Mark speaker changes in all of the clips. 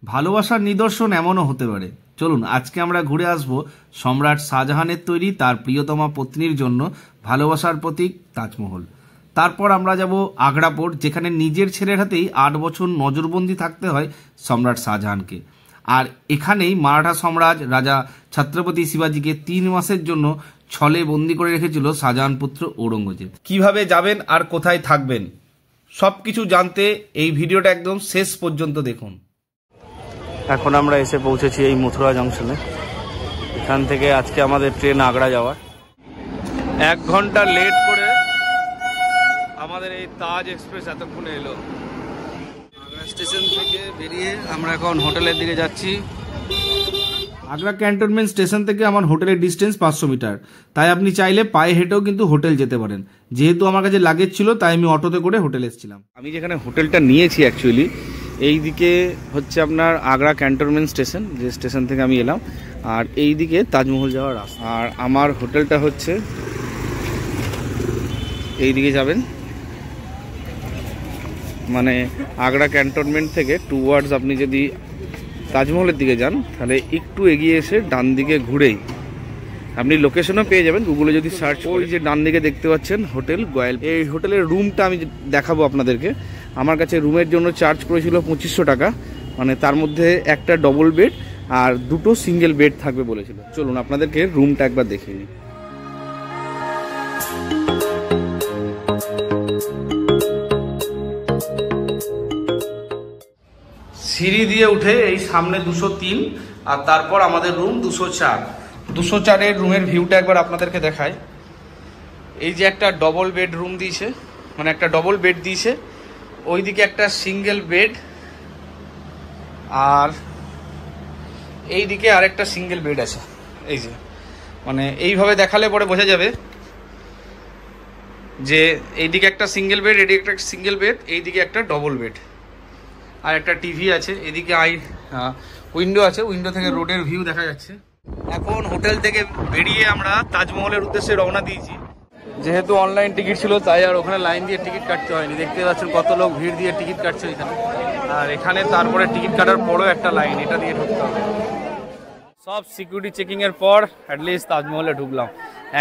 Speaker 1: ভালোবাসার নিদর্শন এমনও হতে পারে। চলুন আজকে আমরা ঘুরে আসব সম্রাট শাহজাহানের তৈরি তার প্রিয়তমা পত্নীর জন্য ভালোবাসার প্রতীক তাজমহল। তারপর আমরা যাব আগ্রা পোর্ট, যেখানে নিজের ছেলের হাতেই 8 বছর নজরবন্দি থাকতে হয় সম্রাট শাহজাহানকে। আর এখানেই মারাঠা সম্রাট রাজা ছত্রপতি শিবাজিকে 3 মাসের জন্য ছলে বন্দি করে রেখেছিল শাহজাহান পুত্র ঔরঙ্গজেব। কিভাবে যাবেন আর কোথায় থাকবেন সবকিছু জানতে এই ভিডিওটা একদম শেষ পর্যন্ত দেখুন। এখন আমরা এসে পৌঁছেছি এই মথুরা জংশনে। এখান থেকে আজকে আমাদের ট্রেন আগ্রা যাওয়ার। 1 ঘন্টা লেট করে আমাদের এই তাজ এক্সপ্রেস এতক্ষণে এলো। আগ্রা স্টেশন থেকে বেরিয়ে আমরা এখন হোটেলের দিকে যাচ্ছি। আগ্রা ক্যান্টনমেন্ট স্টেশন থেকে আমার হোটেলের ডিস্টেন্স 500 মিটার, তাই আপনি চাইলে পায়ে হেঁটেও কিন্তু হোটেল যেতে পারেন। যেহেতু আমার কাছে লাগেজ ছিল তাই আমি অটোতে করে হোটেলে এসেছিলাম। আমি যেখানে হোটেলটা নিয়েছি অ্যাকচুয়ালি এই দিকে হচ্ছে আপনার আগ্রা ক্যান্টনমেন্ট স্টেশন, যে স্টেশন থেকে আমি এলাম, আর এই দিকে তাজমহল যাওয়ার রাস্তা। আর আমার হোটেলটা হচ্ছে এই দিকে যাবেন, মানে আগ্রা ক্যান্টনমেন্ট থেকে টুয়ার্ডস আপনি যদি তাজমহলের দিকে যান তাহলে একটু এগিয়ে এসে ডান দিকে ঘুরেই আপনি লোকেশনও পেয়ে যাবেন গুগলে যদি সার্চ। ওই যে ডান দিকে দেখতে পাচ্ছেন হোটেল গোয়াল, এই হোটেলের রুমটা আমি দেখাবো আপনাদেরকে। আমার কাছে রুমের জন্য চার্জ করেছিল 2500 টাকা, মানে তার মধ্যে একটা ডবল বেড আর 2টো সিঙ্গেল বেড থাকবে বলেছিল। চলুন আপনাদেরকে রুমটা একবার দেখিয়ে নিই। সিঁড়ি দিয়ে উঠে এই সামনে 203 আর তারপর আমাদের রুম 204। 204-এর রুমের ভিউটা একবার আপনাদেরকে দেখায়। এই যে একটা ডবল বেড রুম দিয়েছে, মানে একটা ডবল বেড দিয়েছে, ওইদিকে একটা সিঙ্গেল বেড, আর এই দিকে আরেকটা সিঙ্গেল বেড আছে। এই যে মানে এইভাবে দেখালে পরে বোঝা যাবে যে এইদিকে একটা সিঙ্গেল বেড, এদিকে একটা সিঙ্গেল বেড, এইদিকে একটা ডবল বেড, আর একটা টিভি আছে। এদিকে উইন্ডো আছে, উইন্ডো থেকে রোডের ভিউ দেখা যাচ্ছে। এখন হোটেল থেকে বেরিয়ে আমরা তাজমহলের উদ্দেশ্যে রওনা দিয়েছি। যেহেতু অনলাইন টিকিট ছিল তাই আর ওখানে লাইন দিয়ে টিকিট কাটতে হয়নি। দেখতে পাচ্ছেন কত লোক ভিড় দিয়ে টিকিট কাটছে এখানে। আর এখানে তারপরে টিকিট কাটার পরও একটা লাইন, এটা দিয়ে ঢুকতে হবে। সব সিকিউরিটি চেকিংয়ের পর অ্যাটলিস্ট তাজমহলে ঢুকলাম।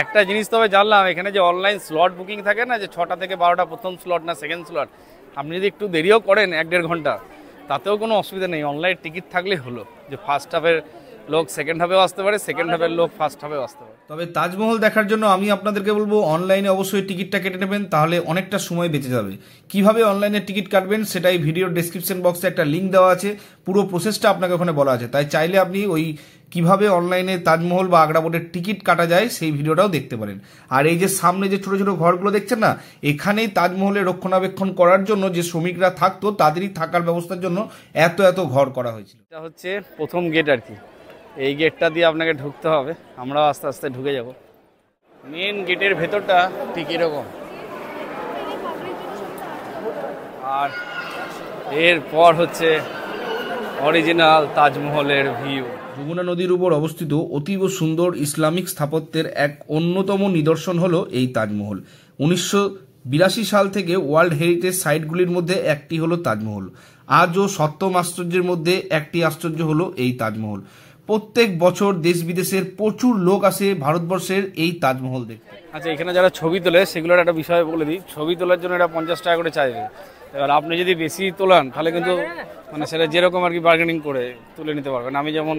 Speaker 1: একটা জিনিস তবে জানলাম, এখানে যে অনলাইন স্লট বুকিং থাকে না, যে 6টা থেকে 12টা প্রথম স্লট না সেকেন্ড স্লট, আপনি যদি একটু দেরিও করেন 1-1.5 ঘন্টা তাতেও কোনো অসুবিধা নেই। অনলাইন টিকিট থাকলে হলো যে ফার্স্ট হাফের লোক সেকেন্ড হাফেও আসতে পারে, সেকেন্ড হাফের লোক ফার্স্ট হাফেও আসতে পারে। তবে তাজমহল দেখার জন্য আমি আপনাদেরকে বলবো অনলাইনে অবশ্যই টিকিটটা কেটে নেবেন, তাহলে অনেকটা সময় বেঁচে যাবে। কিভাবে অনলাইনে টিকিট কাটবেন সেটাই ভিডিওর ডেসক্রিপশন বক্সে একটা লিঙ্ক দেওয়া আছে, পুরো প্রসেসটা আপনাকে ওখানে বলা আছে। তাই চাইলে আপনি ওই কিভাবে অনলাইনে তাজমহল বা আগ্রা বোর্ডের টিকিট কাটা যায় সেই ভিডিওটাও দেখতে পারেন। আর এই যে সামনে যে ছোট ছোট ঘরগুলো দেখছেন না, এখানেই তাজমহলের রক্ষণাবেক্ষণ করার জন্য যে শ্রমিকরা থাকতো তাদেরই থাকার ব্যবস্থার জন্য এত এত ঘর করা হয়েছিল। এটা হচ্ছে প্রথম গেট আর কি, এই গেটটা দিয়ে আপনাকে ঢুকতে হবে। আমরাও আস্তে আস্তে ঢুকে যাব। মেন গেটের ভেতরটা ঠিক এরকম, আর এরপর হচ্ছে অরিজিনাল তাজমহলের ভিউ। যমুনা নদীর উপর অবস্থিত অতীব সুন্দর ইসলামিক স্থাপত্যের এক অন্যতম নিদর্শন হলো এই তাজমহল। 1982 সাল থেকে ওয়ার্ল্ড হেরিটেজ সাইটগুলির মধ্যে একটি হলো তাজমহল। আজও 7ম আশ্চর্যের মধ্যে একটি আশ্চর্য হলো এই তাজমহল। প্রত্যেক বছর দেশ বিদেশের প্রচুর লোক আসে ভারতবর্ষের এই তাজমহল দেখতে। আচ্ছা, এখানে যারা ছবি তোলে সেগুলোর একটা বিষয় বলে দিই। ছবি তোলার জন্য এটা 50 টাকা করে চাইবে। এবার আপনি যদি বেশি তোলান তাহলে কিন্তু মানে সেটা যেরকম আর কি বার্গেনিং করে তুলে নিতে পারবেন। আমি যেমন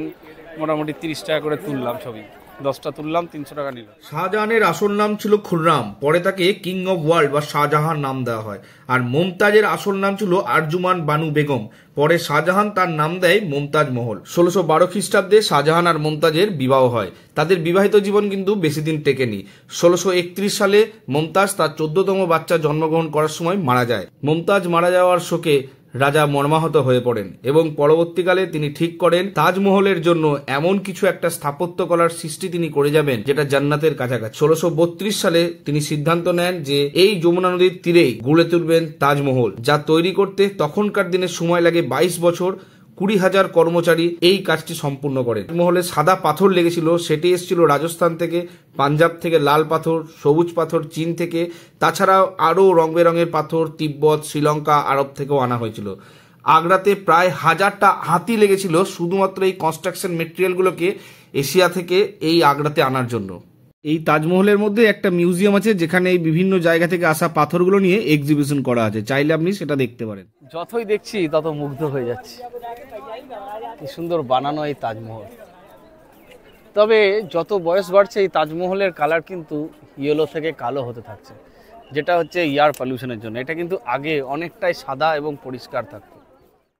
Speaker 1: মোটামুটি 30 টাকা করে তুললাম ছবি, 10টা তুললাম, 300 টাকা নিল। শাহজাহানের আসল নাম ছিল খুররাম, পরে তাকে কিং অফ ওয়ার্ল্ড বা শাহজাহান নাম দেওয়া হয়। আর মমতাজের আসল নাম ছিল আরজুমান বানু বেগম, পরে শাহজাহান তার নাম দেয় মমতাজ মহল। 1612 খ্রিস্টাব্দে শাহজাহান আর মমতাজের বিবাহ হয়। তাদের বিবাহিত জীবন কিন্তু বেশি দিন টেকেনি। 1631 সালে মমতাজ তার 14তম বাচ্চা জন্মগ্রহণ করার সময় মারা যায়। মমতাজ মারা যাওয়ার শোকে রাজা মর্মাহত হয়ে পড়েন এবং পরবর্তীকালে তিনি ঠিক করেন তাজমহলের জন্য এমন কিছু একটা স্থাপত্যকলার সৃষ্টি তিনি করে যাবেন যেটা জান্নাতের কাছাকাছি। 1632 সালে তিনি সিদ্ধান্ত নেন যে এই যমুনা নদীর তীরেই গড়ে তুলবেন তাজমহল, যা তৈরি করতে তখনকার দিনে সময় লাগে 22 বছর। 20,000 কর্মচারী এই কাজটি সম্পূর্ণ করেন। তাজমহলে সাদা পাথর লেগেছিল, সেটি এসেছিল রাজস্থান থেকে, পাঞ্জাব থেকে লাল পাথর, সবুজ পাথর চীন থেকে, তাছাড়াও আরও রং বেরঙের পাথর তিব্বত, শ্রীলঙ্কা, আরব থেকেও আনা হয়েছিল। আগ্রাতে প্রায় 1000টা হাতি লেগেছিল শুধুমাত্র এই কনস্ট্রাকশন মেটেরিয়ালগুলোকে এশিয়া থেকে এই আগ্রাতে আনার জন্য। এই তাজমহলের মধ্যে একটা মিউজিয়াম আছে যেখানে এই বিভিন্ন জায়গা থেকে আসা পাথরগুলো নিয়ে এক্সিবিশন করা আছে, চাইলে আপনি সেটা দেখতে পারেন। যতই দেখছি তত মুগ্ধ হয়ে যাচ্ছি, কি সুন্দর বানানো এই তাজমহল। তবে যত বয়স বাড়ছে এই তাজমহলের কালার কিন্তু ইয়েলো থেকে কালো হতে থাকছে, যেটা হচ্ছে এয়ার পলিউশনের জন্য। এটা কিন্তু আগে অনেকটাই সাদা এবং পরিষ্কার থাকতো।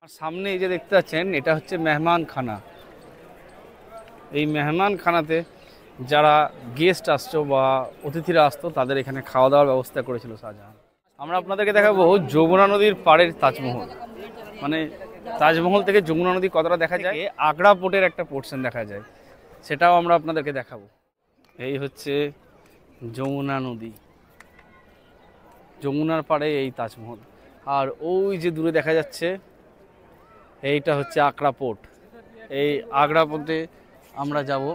Speaker 1: আর সামনে এই যে দেখতে পাচ্ছেন, এটা হচ্ছে মেহমানখানা। এই মেহমানখানাতে যারা গেস্ট আসতো বা অতিথিরা আসতো তাদের এখানে খাওয়া দাওয়ার ব্যবস্থা করেছিল শাহজাহান। আমরা আপনাদেরকে দেখাবো যমুনা নদীর পাড়ের তাজমহল। মানে তাজমহল থেকে যমুনা নদী কতটা দেখা যায়, আগ্রা পোর্টের একটা পোর্শন দেখা যায়, সেটাও আমরা আপনাদেরকে দেখাবো। এই হচ্ছে যমুনা নদী, যমুনার পাড়ে এই তাজমহল। আর ওই যে দূরে দেখা যাচ্ছে এইটা হচ্ছে আগ্রা পোর্ট। এই আগ্রা পোর্টে আমরা যাব।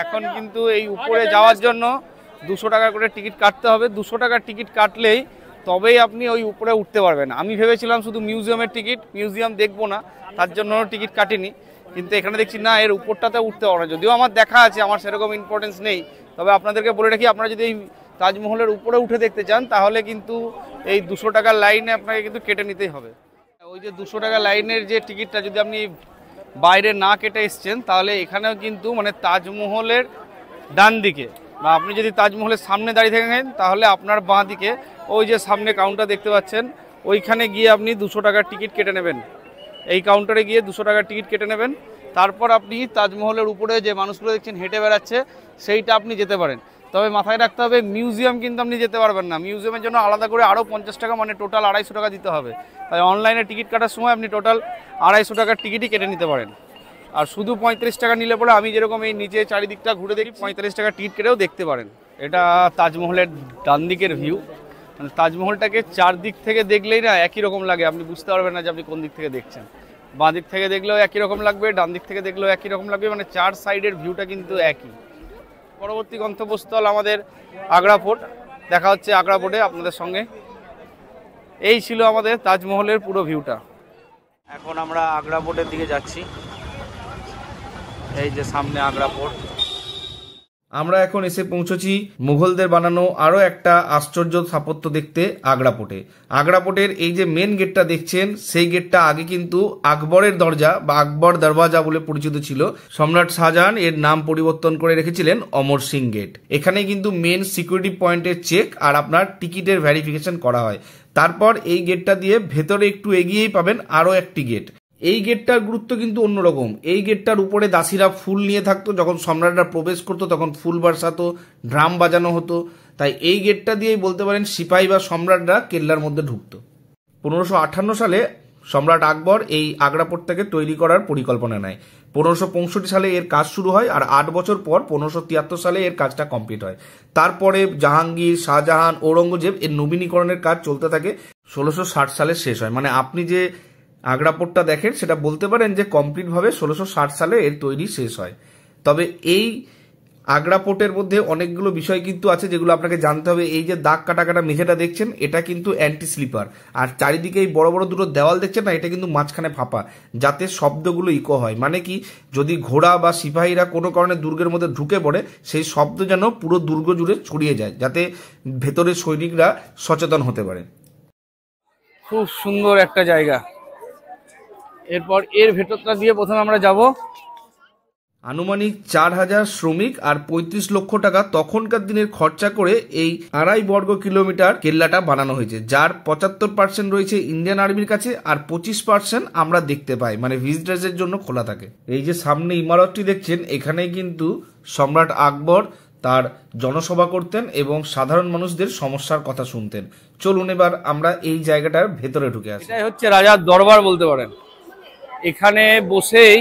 Speaker 1: এখন কিন্তু এই উপরে যাওয়ার জন্য 200 টাকা করে টিকিট কাটতে হবে। 200 টাকার টিকিট কাটলেই তবেই আপনি ওই উপরে উঠতে পারবেন। আমি ভেবেছিলাম শুধু মিউজিয়ামের টিকিট, মিউজিয়াম দেখবো না, তার জন্য টিকিট কাটিনি। কিন্তু এখানে দেখছি না, এর উপরটাতে উঠতে পারবে না। যদিও আমার দেখা আছে, আমার সেরকম ইম্পর্টেন্স নেই, তবে আপনাদেরকে বলে রাখি, আপনারা যদি এই তাজমহলের উপরে উঠে দেখতে চান তাহলে কিন্তু এই 200 টাকার লাইনে আপনাকে কিন্তু কেটে নিতেই হবে। ওই যে 200 টাকা লাইনের যে টিকিটটা যদি আপনি বাইরে না কেটে এসছেন তাহলে এখানেও কিন্তু মানে তাজমহলের ডান দিকে, বা আপনি যদি তাজমহলের সামনে দাঁড়িয়ে থাকেন তাহলে আপনার বাঁ দিকে ওই যে সামনে কাউন্টার দেখতে পাচ্ছেন, ওইখানে গিয়ে আপনি 200 টাকার টিকিট কেটে নেবেন। এই কাউন্টারে গিয়ে 200 টাকার টিকিট কেটে নেবেন, তারপর আপনি তাজমহলের উপরে যে মানুষগুলো দেখছেন হেঁটে বেড়াচ্ছে সেইটা আপনি যেতে পারেন। তবে মাথায় রাখতে হবে, মিউজিয়াম কিন্তু আপনি যেতে পারবেন না। মিউজিয়ামের জন্য আলাদা করে আরও 50 টাকা, মানে টোটাল 250 টাকা দিতে হবে। তাই অনলাইনে টিকিট কাটার সময় আপনি টোটাল 250 টাকার টিকিটই কেটে নিতে পারেন। আর শুধু 35 টাকা নিলে পরে আমি যেরকম এই নিচে চারিদিকটা ঘুরে দেখি, 35 টাকা টিকিট কেটেও দেখতে পারেন। এটা তাজমহলের ডান দিকের ভিউ। মানে তাজমহলটাকে চারদিক থেকে দেখলেই না একই রকম লাগে, আপনি বুঝতে পারবেন না যে আপনি কোন দিক থেকে দেখছেন। বাঁ দিক থেকে দেখলেও একই রকম লাগবে, ডান দিক থেকে দেখলেও একই রকম লাগবে, মানে চার সাইডের ভিউটা কিন্তু একই। পরবর্তী গন্তব্যস্থল আমাদের আগ্রা ফোর্ট। দেখা হচ্ছে আগ্রা ফোর্টে আপনাদের সঙ্গে। এই ছিল আমাদের তাজমহলের পুরো ভিউটা। এখন আমরা আগ্রা ফোর্টের দিকে যাচ্ছি। এই যে সামনে আগ্রা ফোর্ট। আমরা এখন এসে পৌঁছেছি মুঘলদের বানানো আরো একটা আশ্চর্য স্থাপত্য দেখতে আগ্রা ফোর্টে। আগ্রা ফোর্টের এই যে মেন গেটটা দেখছেন, সেই গেটটা আগে কিন্তু আকবরের দরজা বা আকবর দরওয়াজা বলে পরিচিত ছিল। সম্রাট শাহজাহান এর নাম পরিবর্তন করে রেখেছিলেন অমর সিং গেট। এখানে কিন্তু মেন সিকিউরিটি পয়েন্টের চেক আর আপনার টিকিটের ভেরিফিকেশন করা হয়। তারপর এই গেটটা দিয়ে ভেতরে একটু এগিয়েই পাবেন আরো একটি গেট। এই গেটটার গুরুত্ব কিন্তু অন্যরকম। এই গেটটার উপরে দাসীরা ফুল নিয়ে থাকতো, যখন সম্রাটরা প্রবেশ করতো তখন ফুল বর্ষাতো, ড্রাম বাজানো হতো। তাই এই গেটটা দিয়েই বলতে পারেন সিপাহী বা সম্রাটরা কেল্লার মধ্যে ঢুকতো। 1558 সালে সম্রাট আকবর এই আগ্রা ফোর্টটাকে তৈরি করার পরিকল্পনা নেয়। 1565 সালে এর কাজ শুরু হয়, আর 8 বছর পর 1573 সালে এর কাজটা কমপ্লিট হয়। তারপরে জাহাঙ্গীর, শাহজাহান, ঔরঙ্গজেব এর নবীনীকরণের কাজ চলতে থাকে। 1660 সালে শেষ হয়। মানে আপনি যে আগ্রা ফোর্টটা দেখেন সেটা বলতে পারেন যে কমপ্লিটভাবে 1660 সালে এর তৈরি শেষ হয়। তবে এই আগ্রা ফোর্টের মধ্যে অনেকগুলো বিষয় কিন্তু আছে যেগুলো আপনাকে জানতে হবে। এই যে দাগ কাটা কাটা মেঝেটা দেখছেন, এটা কিন্তু অ্যান্টি স্লিপার। আর চারিদিকে এই বড় বড় দুটো দেওয়াল দেখছেন না, এটা কিন্তু মাঝখানে ফাঁপা, যাতে শব্দগুলো ইকো হয়। মানে কি, যদি ঘোড়া বা সিপাহীরা কোনো কারণে দুর্গের মধ্যে ঢুকে পড়ে, সেই শব্দ যেন পুরো দুর্গ জুড়ে ছড়িয়ে যায়, যাতে ভেতরের সৈনিকরা সচেতন হতে পারে। খুব সুন্দর একটা জায়গা। এরপর এর ভেতরটা দিয়ে প্রথমে আমরা যাব। আনুমানিক 4000 শ্রমিক আর 35 লক্ষ টাকা তখনকার দিনের খরচা করে এই 2.5 বর্গ কিলোমিটার কেল্লাটা বানানো হয়েছে, যার 75% রয়েছে ইন্ডিয়ান আর্মির কাছে আর 25% আমরা দেখতে পাই, মানে ভিজিটার্সের জন্য খোলা থাকে। এই যে সামনে ইমারতটি দেখছেন, এখানেই কিন্তু সম্রাট আকবর তার জনসভা করতেন এবং সাধারণ মানুষদের সমস্যার কথা শুনতেন। চলুন এবার আমরা এই জায়গাটার ভেতরে ঢুকে আসি। এটাই হচ্ছে রাজার দরবার বলতে পারেন। এখানে বসেই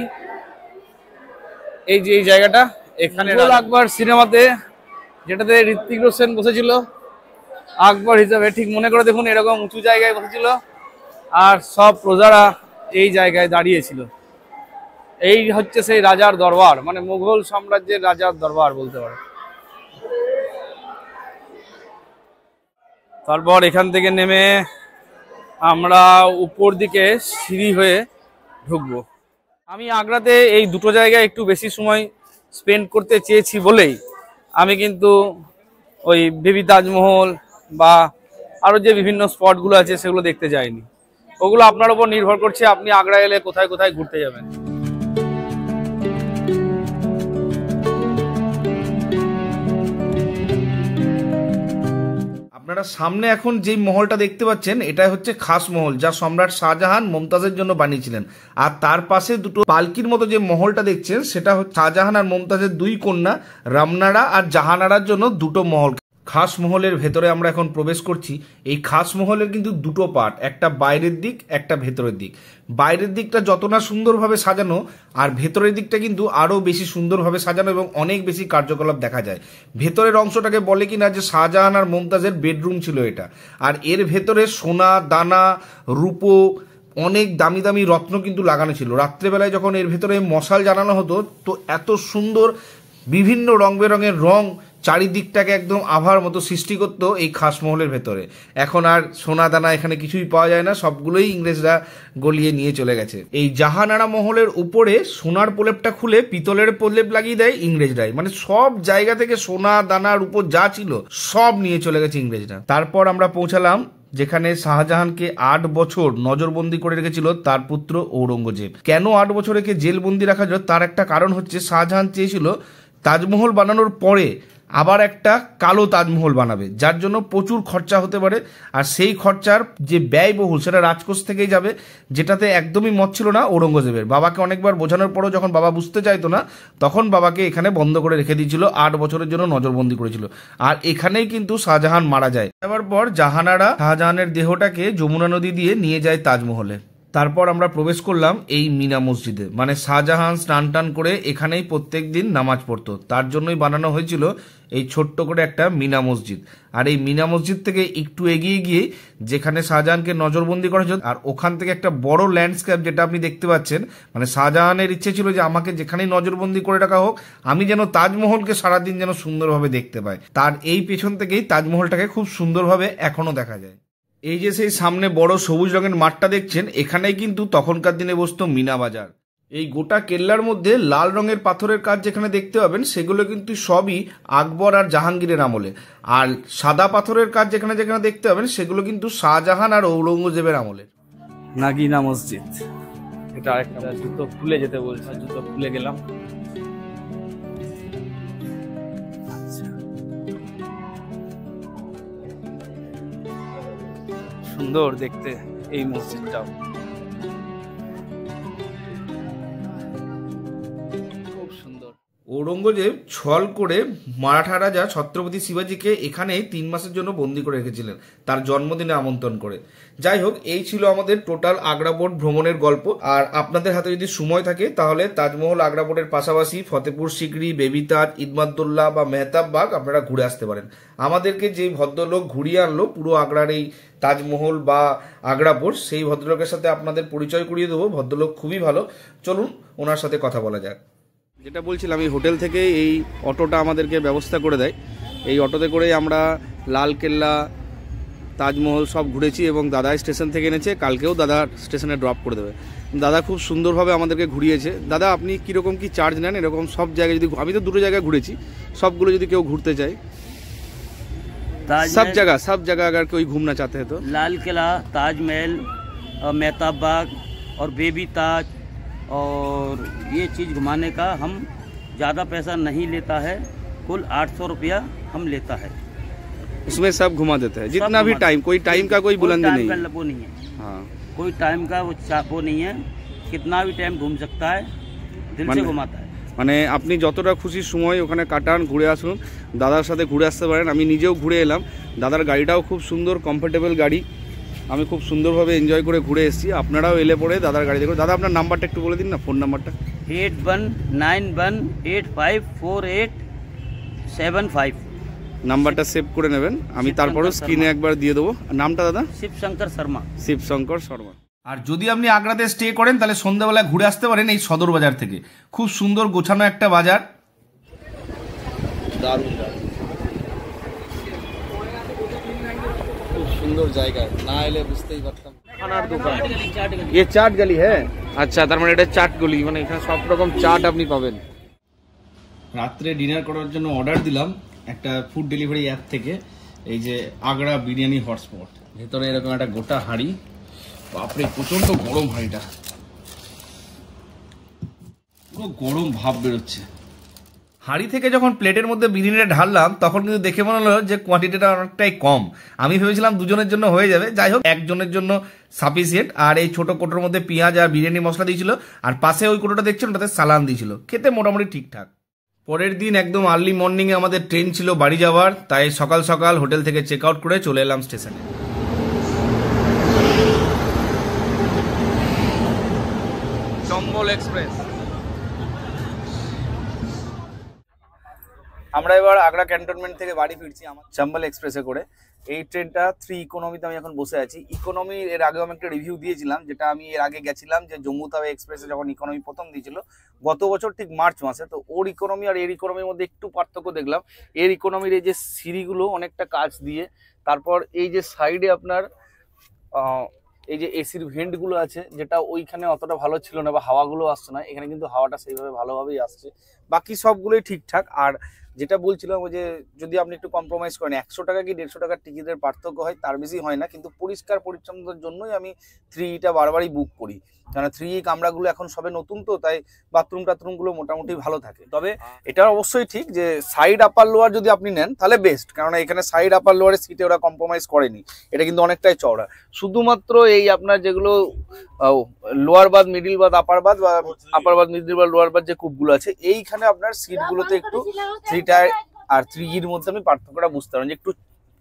Speaker 1: এই যে এই জায়গাটা, এখানে আকবর সিনেমাতে যেটাতে ঋত্বিক রোশন বসেছিল আকবর হিসাবে, ঠিক মনে করে দেখুন এরকম উঁচু জায়গায় বসেছিল আর সব প্রজারা এই জায়গায় দাঁড়িয়েছিল। এই হচ্ছে সেই রাজার দরবার, মানে মুঘল সাম্রাজ্যের রাজার দরবার বলতে পারে। তারপর এখান থেকে নেমে আমরা উপর দিকে সিঁড়ি হয়ে ঢুকবো। আমি আগ্রাতে এই দুটো জায়গায় একটু বেশি সময় স্পেন্ড করতে চেয়েছি বলেই আমি কিন্তু ওই বেবি তাজমহল বা আরও যে বিভিন্ন স্পটগুলো আছে সেগুলো দেখতে যাইনি। ওগুলো আপনার উপর নির্ভর করছে আপনি আগ্রা এলে কোথায় কোথায় ঘুরতে যাবেন। আপনারা সামনে এখন যেই মহলটা দেখতে পাচ্ছেন এটা হচ্ছে খাস মহল, যা সম্রাট শাহজাহান মমতাজের জন্য বানিয়েছিলেন। আর তার পাশে দুটো পালকির মতো যে মহলটা দেখছেন সেটা হচ্ছে শাহজাহান আর মমতাজের দুই কন্যা রামনারা আর জাহানারার জন্য দুটো মহল। খাস মহলের ভেতরে আমরা এখন প্রবেশ করছি। এই খাস মহলের কিন্তু দুটো পার্ট, একটা বাইরের দিক একটা ভেতরের দিক। বাইরের দিকটা যত না সুন্দরভাবে সাজানো আর ভেতরের দিকটা কিন্তু আরও বেশি সুন্দরভাবে সাজানো এবং অনেক বেশি কার্যকলাপ দেখা যায়। ভেতরের অংশটাকে বলে কিনা যে শাহজাহান আর মমতাজের বেডরুম ছিল এটা। আর এর ভেতরে সোনা দানা রূপো অনেক দামি দামি রত্ন কিন্তু লাগানো ছিল। রাত্রেবেলায় যখন এর ভেতরে মশাল জ্বালানো হতো তো এত সুন্দর বিভিন্ন রং বেরঙের রং চারিদিকটাকে একদম আভার মতো সৃষ্টি করতো এই খাসমহলের ভেতরে। এখন আর সোনা দানা এখানে কিছুই পাওয়া যায় না, সবগুলোই ইংরেজরা গলিয়ে নিয়ে চলে গেছে। এই জাহানারা মহলের উপরে সোনার প্রলেপটা খুলে পিতলের প্রলেপ লাগিয়ে দেয় ইংরেজরাই। মানে সব জায়গা থেকে সোনা দানার উপর যা ছিল সব নিয়ে চলে গেছে ইংরেজরা। তারপর আমরা পৌঁছালাম যেখানে শাহজাহানকে 8 বছর নজরবন্দি করে রেখেছিল তার পুত্র ঔরঙ্গজেব। কেন 8 বছর একে জেলবন্দি রাখা যায় তার একটা কারণ হচ্ছে শাহজাহান চেয়েছিল তাজমহল বানানোর পরে আবার একটা কালো তাজমহল বানাবে, যার জন্য প্রচুর খরচা হতে পারে। আর সেই খরচার যে ব্যয়বহুল সেটা রাজকোষ থেকেই যাবে, যেটাতে একদমই মত ছিল না ঔরঙ্গজেবের। বাবাকে অনেকবার বোঝানোর পরও যখন বাবা বুঝতে চাইতো না তখন বাবাকে এখানে বন্ধ করে রেখে দিয়েছিল, 8 বছরের জন্য নজরবন্দি করেছিল। আর এখানেই কিন্তু শাহজাহান মারা যায়। যাওয়ার পর জাহানারা শাহজাহানের দেহটাকে যমুনা নদী দিয়ে নিয়ে যায় তাজমহলে। তারপর আমরা প্রবেশ করলাম এই মিনা মসজিদে। মানে শাহজাহান স্নান টান করে এখানেই প্রত্যেক দিন নামাজ পড়তো, তার জন্যই বানানো হয়েছিল এই ছোট্ট করে একটা মিনা মসজিদ। আর এই মিনা মসজিদ থেকে একটু এগিয়ে গিয়ে যেখানে শাহজাহানকে নজরবন্দি করা হয়েছিল আর ওখান থেকে একটা বড় ল্যান্ডস্কেপ যেটা আপনি দেখতে পাচ্ছেন। মানে শাহজাহানের ইচ্ছে ছিল যে আমাকে যেখানেই নজরবন্দি করে রাখা হোক আমি যেন তাজমহলকে সারাদিন যেন সুন্দরভাবে দেখতে পাই। তার এই পেছন থেকেই তাজমহলটাকে খুব সুন্দরভাবে এখনো দেখা যায়। এই যে সেই সামনে বড় সবুজ রঙের মাঠটা দেখছেন, এখানেই কিন্তু তখনকার দিনে বসতো মিনা বাজার। এই গোটা কেল্লার মধ্যে লাল রঙের পাথরের কাজ যেখানে দেখতে পাবেন সেগুলো কিন্তু সবই আকবর আর জাহাঙ্গীরের আমলে। আর সাদা পাথরের কাজ যেখানে যেখানে দেখতে পাবেন সেগুলো কিন্তু শাহজাহান আর ঔরঙ্গজেবের আমলের। নাগিনা মসজিদ, এটা আরেকটা। জুতো খুলে যেতে বলছে, জুতো খুলে গেলাম। সুন্দর দেখতে এই মসজিদটাও, খুব সুন্দর। ঔরঙ্গজেব ছল করে মারাঠা রাজা ছত্রপতি শিবাজিকে এখানে 3 মাসের জন্য বন্দি করে রেখেছিলেন তার জন্মদিনে আমন্ত্রণ করে। যাই হোক, এই ছিল আমাদের টোটাল আগ্রা ফোর্ট ভ্রমণের গল্প। আর আপনাদের হাতে যদি সময় থাকে তাহলে তাজমহল আগ্রা ফোর্টের পাশাপাশি ফতেপুর সিকরি, বেবি তাজ, ইদমাতুল্লাহ বা মেহতাব বাগ আপনারা ঘুরে আসতে পারেন। আমাদেরকে যে ভদ্রলোক ঘুরিয়ে আনলো পুরো আগ্রার এই তাজমহল বা আগ্রা ফোর্ট, সেই ভদ্রলোকের সাথে আপনাদের পরিচয় করিয়ে দেবো। ভদ্রলোক খুবই ভালো, চলুন ওনার সাথে কথা বলা যাক। যেটা বলছিলাম, এই হোটেল থেকে এই অটোটা আমাদেরকে ব্যবস্থা করে দেয়। এই অটোতে করেই আমরা লালকেল্লা, তাজমহল সব ঘুরেছি এবং দাদা স্টেশন থেকে এনেছে, কালকেও দাদা স্টেশনে ড্রপ করে দেবে। দাদা খুব সুন্দরভাবে আমাদেরকে ঘুরিয়েছে। দাদা আপনি কীরকম কি চার্জ নেন এরকম সব জায়গায়? যদি আমি তো দুটো জায়গায় ঘুরেছি, সবগুলো যদি কেউ ঘুরতে চায়, सब जगह अगर कोई घूमना चाहते हैं तो
Speaker 2: लाल किला, ताजमहल, मेहताब बाग और बेबी ताज और ये चीज़ घुमाने का हम ज़्यादा पैसा नहीं लेता है। कुल 800 रुपया हम लेता है,
Speaker 1: उसमें सब घुमा देते हैं। जितना भी टाइम, कोई टाइम का कोई बुलंदी नहीं है।
Speaker 2: वो नहीं है,
Speaker 1: हाँ,
Speaker 2: कोई टाइम का वो नहीं है। कितना भी टाइम घूम सकता है, दिल से घुमाता है।
Speaker 1: মানে আপনি যতটা খুশি সময় ওখানে কাটান, ঘুরে আসুন, দাদার সাথে ঘুরে আসতে পারেন। আমি নিজেও ঘুরে এলাম, দাদার গাড়িটাও খুব সুন্দর, কমফোর্টেবল গাড়ি। আমি খুব সুন্দরভাবে এনজয় করে ঘুরে এসেছি। আপনারাও এলে পরে দাদার গাড়ি দেখুন। দাদা আপনার নাম্বারটা একটু বলে দিন না, ফোন নাম্বারটা।
Speaker 2: 8191854875
Speaker 1: নাম্বারটা সেভ করে নেবেন, আমি তারপরও স্ক্রিনে একবার দিয়ে দেবো। নামটা দাদা?
Speaker 2: শিবশঙ্কর শর্মা।
Speaker 1: শিবশঙ্কর শর্মা। আর যদি আপনি আগ্রাতে স্টে করেন তাহলে সন্ধ্যাবেলায় ঘুরে আসতে পারেন এই সদর বাজার থেকে। খুব সুন্দর গোছানো একটা বাজার, দারুণ দারুণ, খুব সুন্দর জায়গা। না এলে বুঝতেই পারতাম। খানার দোকান।
Speaker 2: ये चाट गली है।
Speaker 1: আচ্ছা, তার মানে এটা চাটগুলি, মানে এখানে সব রকম চাট আপনি পাবেন। রাত্রে ডিনার করার জন্য অর্ডার দিলাম একটা ফুড ডেলিভারি অ্যাপ থেকে, এই যে আগড়া বিরিয়ানি হটস্পট। ভেতরে এরকম একটা গোটা হাঁড়ি, বাপরে প্রচন্ড গরম হাঁড়িটা, পুরো গরম ভাব বেরোচ্ছে। হাঁড়ি থেকে যখন প্লেটের মধ্যে বিরিয়ানিটা ঢাললাম তখন কিন্তু দেখে মনে হলো যে কোয়ান্টিটিটা অনেকটাই কম। আমি ভেবেছিলাম দুজনের জন্য হয়ে যাবে, যাই হোক একজনের জন্য সাফিসিয়েন্ট। আর এই ছোট কোটোর মধ্যে পেঁয়াজ আর বিরিয়ানি মশলা দিয়েছিল, আর পাশে ওই কোটোটা দেখছেন ওটাতে সালান দিয়েছিল। খেতে মোটামুটি ঠিকঠাক। পরের দিন একদম আর্লি মর্নিংয়ে আমাদের ট্রেন ছিল বাড়ি যাওয়ার, তাই সকাল সকাল হোটেল থেকে চেক আউট করে চলে এলাম স্টেশনে। চম্বল এক্সপ্রেস। আমরা এবার আগ্রা ক্যান্টনমেন্ট থেকে বাড়ি ফিরছি আমার চম্বল এক্সপ্রেসে করে। এই ট্রেনটা 3 ইকোনমিতে আমি এখন বসে আছি। ইকোনমি এর আগেও আমি একটা রিভিউ দিয়েছিলাম, যেটা আমি এর আগে গেছিলাম যে জম্মু তাওয়াই এক্সপ্রেসে যখন ইকোনমি প্রথম দিয়েছিল গত বছর ঠিক মার্চ মাসে। তো ওর ইকোনমি আর এর ইকোনমির মধ্যে একটু পার্থক্য দেখলাম। এর ইকোনমির এই যে সিঁড়িগুলো অনেকটা কাচ দিয়ে, তারপর এই যে সাইডে আপনার এই যে এসির ভেন্টগুলো আছে, যেটা ওইখানে অতটা ভালো ছিল না বা হাওয়াগুলো আসছে না, এখানে কিন্তু হাওয়াটা সেইভাবে ভালোভাবেই আসছে। বাকি সবগুলোই ঠিকঠাক। আর যেটা বলছিলাম ওই যে যদি আপনি একটু কম্প্রোমাইজ করেন, 100 টাকা কি 150 টাকার টিকিটের পার্থক্য হয়, তার বেশি হয় না। কিন্তু পরিষ্কার পরিচ্ছন্নতার জন্যই আমি 3টা বারবারই বুক করি, কারণ 3 কামরাগুলো এখন সবে নতুন, তো তাই বাথরুম টাথরুমগুলো মোটামুটি ভালো থাকে। তবে এটা অবশ্যই ঠিক যে সাইড আপার লোয়ার যদি আপনি নেন তাহলে বেস্ট, কারণ এখানে সাইড আপার লোয়ারের সিটে ওরা কম্প্রোমাইজ করেনি। এটা কিন্তু অনেকটাই চওড়া। শুধুমাত্র এই আপনার যেগুলো লোয়ার বাদ, মিডিল বাদ, আপার বাদ বা আপার বাদ, মিডিল বাদ, লোয়ার বাদ যে কূপগুলো আছে, এইখানে আপনার সিটগুলোতে একটু 3টা আর 3 মধ্যে আমি পার্থক্যটা বুঝতে পারেন যে একটু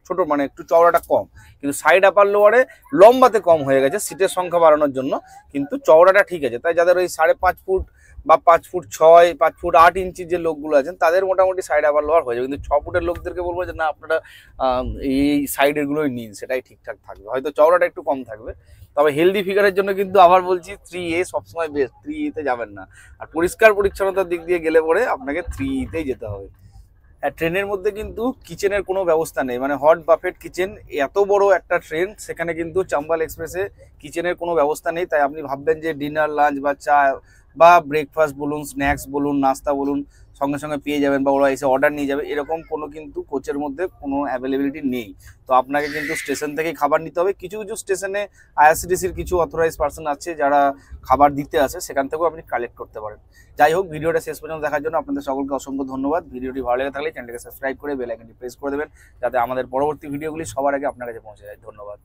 Speaker 1: ছোট, মানে একটু চওড়াটা কম। কিন্তু সাইড আপার লোয়ারে লম্বাতে কম হয়ে গেছে সিটের সংখ্যা বাড়ানোর জন্য, কিন্তু চওড়াটা ঠিক আছে। তাই যাদের ওই 5.5 ফুট বা 5 ফুট 6, 5 ফুট 8 ইঞ্চির যে লোকগুলো আছেন তাদের মোটামুটি সাইড আপার লোয়ার হয়ে যাবে। কিন্তু 6 ফুটের লোকদেরকে বলবো যে না, আপনারা এই সাইডের গুলোই নিন, সেটাই ঠিকঠাক থাকবে। হয়তো চওড়াটা একটু কম থাকবে। তবে হেলদি ফিগারের জন্য কিন্তু আবার বলছি 3A সবসময় বেস্ট, 3E তে যাবেন না। আর পরিষ্কার পরিচ্ছন্নতার দিক দিয়ে গেলে পরে আপনাকে 3E-তেই যেতে হবে। ট্রেনের মধ্যে কিন্তু কিচেনের কোনো ব্যবস্থা নেই, মানে হট বাফেট কিচেন। এত বড় একটা ট্রেন, সেখানে কিন্তু চম্বল এক্সপ্রেসে কিচেনের কোনো ব্যবস্থা নেই। তাই আপনি ভাববেন যে ডিনার, লাঞ্চ বা চা বা ব্রেকফাস্ট বলুন, স্ন্যাক্স বলুন, নাস্তা বলুন সঙ্গে সঙ্গে পেয়ে যাবেন বা ওরা এসে অর্ডার নিয়ে যাবে, এরকম কোনো কিন্তু কোচের মধ্যে কোনো অ্যাভেলেবিলিটি নেই। তো আপনাকে কিন্তু স্টেশন থেকেই খাবার নিতে হবে। কিছু কিছু স্টেশনে আইআরসিটিসির কিছু অথরাইজ পার্সন আছে যারা খাবার দিতে আসে, সেখান থেকেও আপনি কালেক্ট করতে পারেন। যাই হোক, ভিডিওটা শেষ পর্যন্ত দেখার জন্য আপনাদের সকলকে অসংখ্য ধন্যবাদ। ভিডিওটি ভালো লেগে থাকলে চ্যানেলকে সাবস্ক্রাইব করে বেল আইকনটি প্রেস করে দেবেন, যাতে আমাদের পরবর্তী ভিডিওগুলি সবার আগে আপনার কাছে পৌঁছে যায়। ধন্যবাদ।